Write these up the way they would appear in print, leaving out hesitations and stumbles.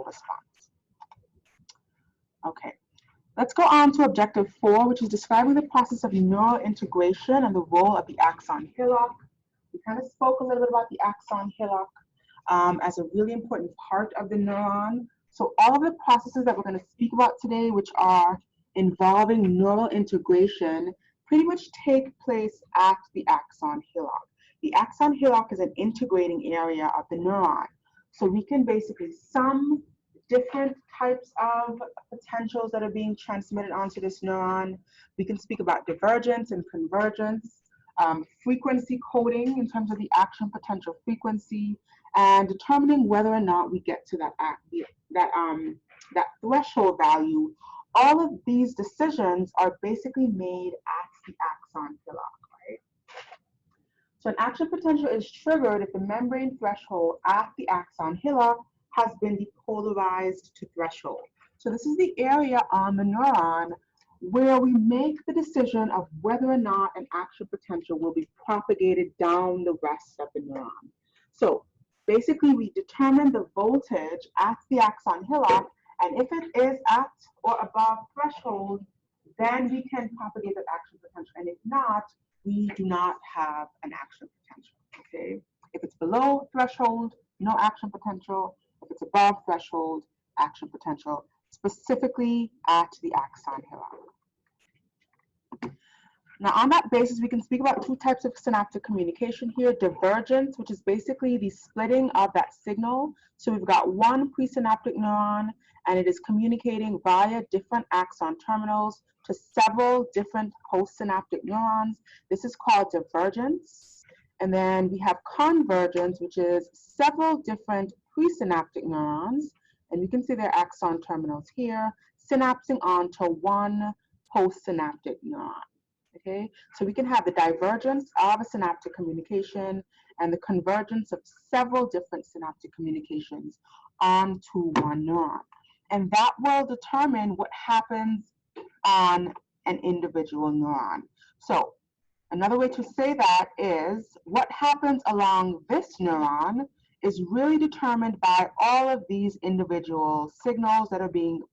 response. Okay, let's go on to objective 4, which is describing the process of neural integration and the role of the axon hillock. We kind of spoke a little bit about the axon hillock as a really important part of the neuron. So all of the processes that we're going to speak about today, which are involving neural integration, pretty much take place at the axon hillock. The axon hillock is an integrating area of the neuron. So we can basically sum different types of potentials that are being transmitted onto this neuron. We can speak about divergence and convergence, frequency coding in terms of the action potential frequency, and determining whether or not we get to that threshold value. All of these decisions are basically made at the axon hillock, right? So an action potential is triggered if the membrane threshold at the axon hillock has been depolarized to threshold. So this is the area on the neuron where we make the decision of whether or not an action potential will be propagated down the rest of the neuron. So basically we determine the voltage at the axon hillock, and if it is at or above threshold, then we can propagate that action potential, and if not, we do not have an action potential, okay? If it's below threshold, no action potential. If it's above threshold, action potential, specifically at the axon hillock. Now, on that basis, we can speak about two types of synaptic communication here. Divergence, which is basically the splitting of that signal. So we've got one presynaptic neuron, and it is communicating via different axon terminals to several different postsynaptic neurons. This is called divergence. And then we have convergence, which is several different presynaptic neurons, and you can see their axon terminals here, synapsing onto one postsynaptic neuron. Okay, so we can have the divergence of a synaptic communication and the convergence of several different synaptic communications onto one neuron. And that will determine what happens on an individual neuron. So another way to say that is what happens along this neuron is really determined by all of these individual signals that are being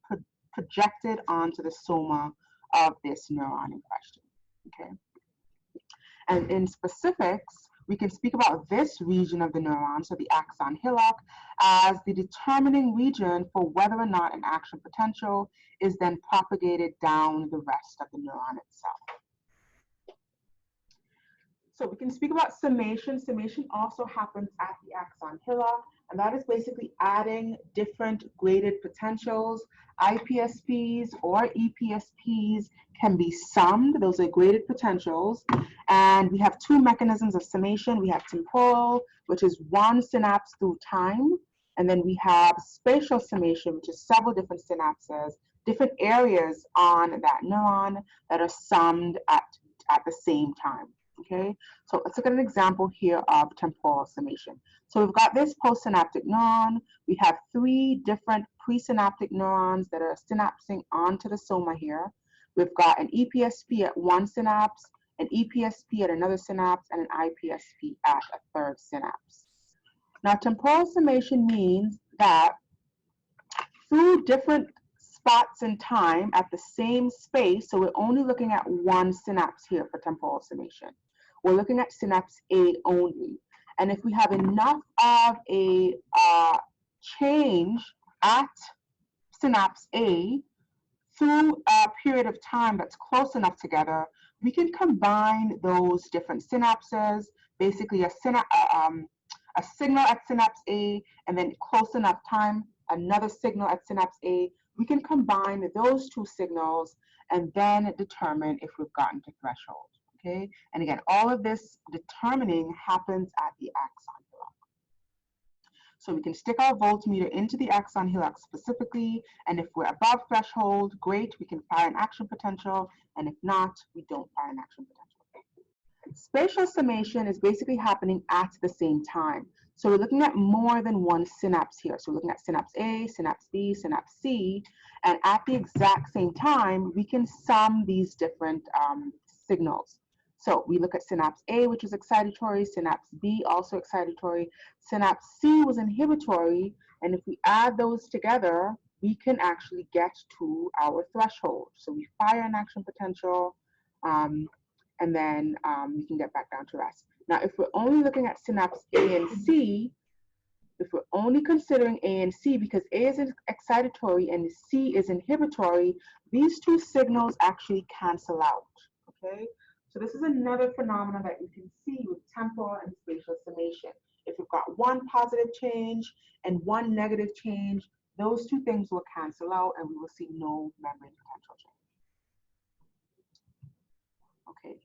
projected onto the soma of this neuron in question. Okay. And in specifics, we can speak about this region of the neuron, so the axon hillock, as the determining region for whether or not an action potential is then propagated down the rest of the neuron itself. So we can speak about summation. Summation also happens at the axon hillock, and that is basically adding different graded potentials. IPSPs or EPSPs can be summed. Those are graded potentials. And we have two mechanisms of summation. We have temporal, which is one synapse through time. And then we have spatial summation, which is several different synapses, different areas on that neuron that are summed at the same time. Okay, so let's look at an example here of temporal summation. So we've got this postsynaptic neuron. We have three different presynaptic neurons that are synapsing onto the soma here. We've got an EPSP at one synapse, an EPSP at another synapse, and an IPSP at a third synapse. Now, temporal summation means that through different spots in time at the same space, so we're only looking at one synapse here for temporal summation. We're looking at synapse A only. And if we have enough of a change at synapse A through a period of time that's close enough together, we can combine those different synapses, basically a signal at synapse A, and then close enough time, another signal at synapse A. We can combine those two signals and then determine if we've gotten to threshold. Okay, and again, all of this determining happens at the axon hillock. So we can stick our voltmeter into the axon hillock specifically, and if we're above threshold, great, we can fire an action potential, and if not, we don't fire an action potential. Spatial summation is basically happening at the same time. So we're looking at more than one synapse here. So we're looking at synapse A, synapse B, synapse C, and at the exact same time, we can sum these different signals. So we look at synapse A, which is excitatory, synapse B also excitatory, synapse C was inhibitory, And if we add those together, we can actually get to our threshold. So we fire an action potential, and then we can get back down to rest. Now, if we're only looking at synapse A and C, if we're only considering A and C, because A is excitatory and C is inhibitory, these two signals actually cancel out, okay? So this is another phenomenon that you can see with temporal and spatial summation. If we've got one positive change and one negative change, those two things will cancel out and we will see no membrane potential change. Okay.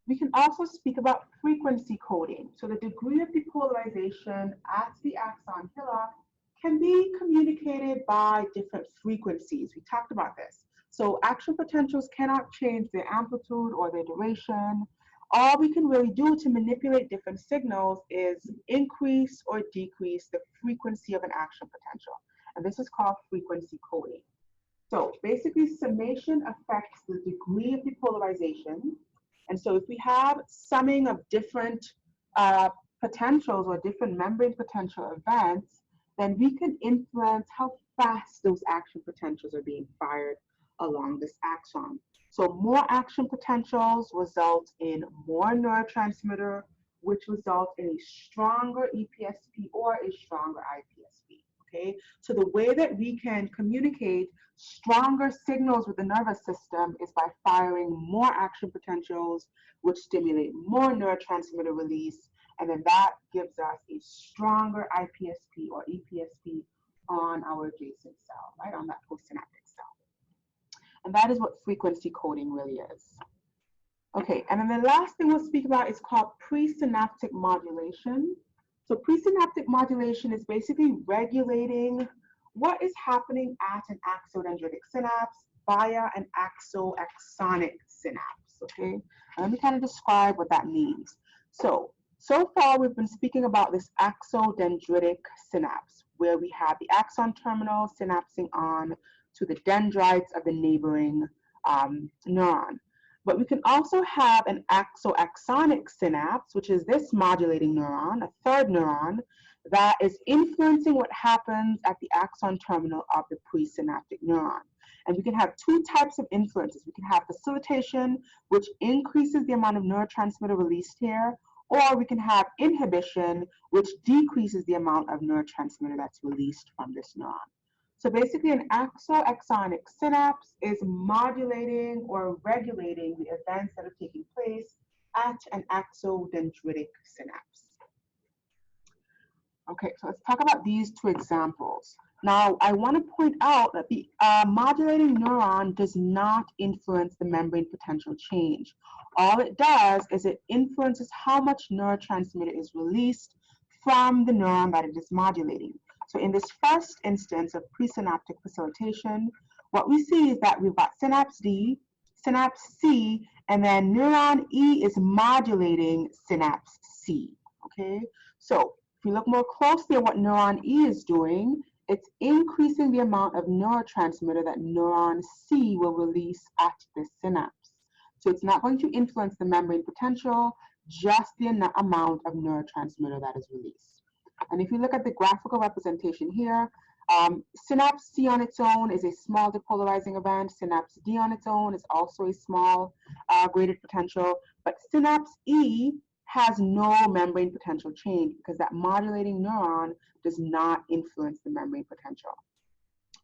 We can also speak about frequency coding. So the degree of depolarization at the axon hillock can be communicated by different frequencies. We talked about this. So action potentials cannot change their amplitude or their duration. All we can really do to manipulate different signals is increase or decrease the frequency of an action potential. And this is called frequency coding. So basically, summation affects the degree of depolarization. And so if we have summing of different potentials or different membrane potential events, then we can influence how fast those action potentials are being fired along this axon. So more action potentials result in more neurotransmitter, which results in a stronger EPSP or a stronger IPSP. Okay, so the way that we can communicate stronger signals with the nervous system is by firing more action potentials, which stimulate more neurotransmitter release, and then that gives us a stronger IPSP or EPSP on our adjacent cell, right, on that postsynaptic cell. And that is what frequency coding really is. Okay, and then the last thing we'll speak about is called presynaptic modulation. So presynaptic modulation is basically regulating what is happening at an axodendritic synapse via an axoaxonic synapse, okay? And let me kind of describe what that means. So far we've been speaking about this axodendritic synapse, where we have the axon terminal synapsing on to the dendrites of the neighboring neuron. But we can also have an axoaxonic synapse, which is this modulating neuron, a third neuron, that is influencing what happens at the axon terminal of the presynaptic neuron. And we can have two types of influences. We can have facilitation, which increases the amount of neurotransmitter released here, or we can have inhibition, which decreases the amount of neurotransmitter that's released from this neuron. So basically, an axoaxonic synapse is modulating or regulating the events that are taking place at an axodendritic synapse. Okay, so let's talk about these two examples. Now, I want to point out that the modulating neuron does not influence the membrane potential change. All it does is it influences how much neurotransmitter is released from the neuron that it is modulating. So in this first instance of presynaptic facilitation, what we see is that we've got synapse D, synapse C, and then neuron E is modulating synapse C, okay? So if you look more closely at what neuron E is doing, it's increasing the amount of neurotransmitter that neuron C will release at this synapse. So it's not going to influence the membrane potential, just the amount of neurotransmitter that is released. And if you look at the graphical representation here, synapse C on its own is a small depolarizing event. Synapse D on its own is also a small graded potential, but synapse E has no membrane potential change because that modulating neuron does not influence the membrane potential.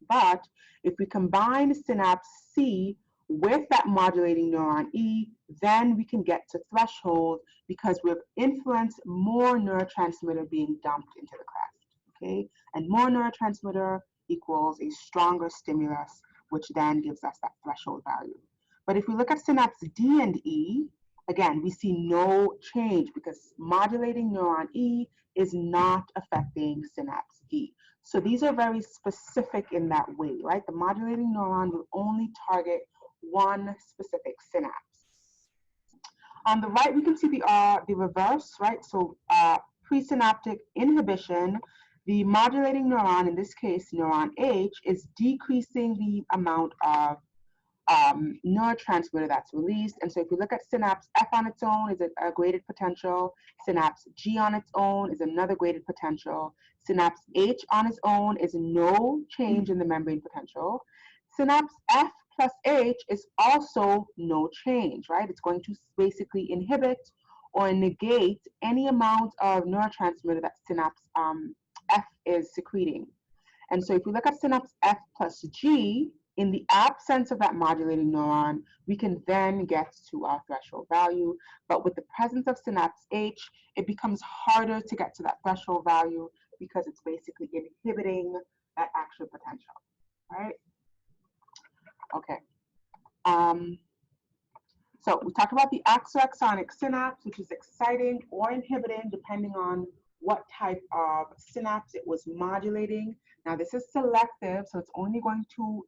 But if we combine synapse C with that modulating neuron E, then we can get to threshold because we've influenced more neurotransmitter being dumped into the cleft, okay? And more neurotransmitter equals a stronger stimulus, which then gives us that threshold value. But if we look at synapse D and E, again, we see no change because modulating neuron E is not affecting synapse D. So these are very specific in that way, right? The modulating neuron will only target one specific synapse. On the right, we can see the reverse, right? So presynaptic inhibition, the modulating neuron, in this case, neuron H, is decreasing the amount of neurotransmitter that's released. And so if you look at synapse F on its own is a graded potential, synapse G on its own is another graded potential, Synapse H on its own is no change in the membrane potential. Synapse F plus H is also no change, right? It's going to basically inhibit or negate any amount of neurotransmitter that synapse F is secreting. And so if we look at synapse F plus G, in the absence of that modulating neuron, we can then get to our threshold value. But with the presence of synapse H, it becomes harder to get to that threshold value because it's basically inhibiting that action potential, right? Okay. So we talked about the axoaxonic synapse, which is exciting or inhibiting depending on what type of synapse it was modulating. Now this is selective, so it's only going to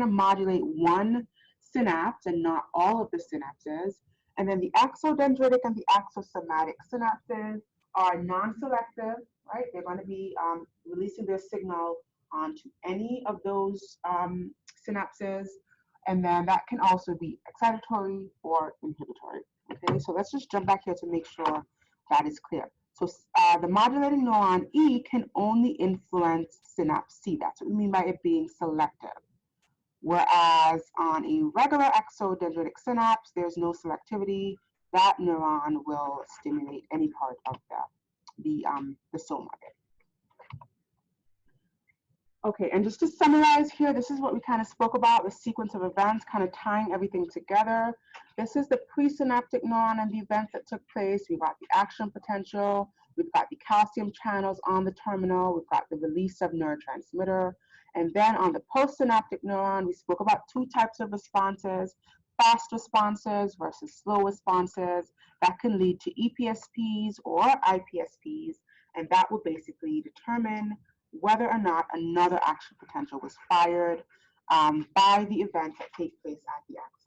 modulate one synapse and not all of the synapses. And then the axodendritic and the axosomatic synapses are non-selective, right? They're going to be releasing their signal onto any of those synapses. And then that can also be excitatory or inhibitory. Okay, so let's just jump back here to make sure that is clear. So the modulating neuron E can only influence synapse C. That's what we mean by it being selective. Whereas on a regular exodendritic synapse, there's no selectivity. That neuron will stimulate any part of the soma. Okay, and just to summarize here, this is what we kind of spoke about, the sequence of events, kind of tying everything together. This is the presynaptic neuron and the events that took place. We've got the action potential, we've got the calcium channels on the terminal, we've got the release of neurotransmitter. And then on the postsynaptic neuron, we spoke about two types of responses, fast responses versus slow responses. That can lead to EPSPs or IPSPs, and that will basically determine whether or not another action potential was fired by the events that take place at the axon.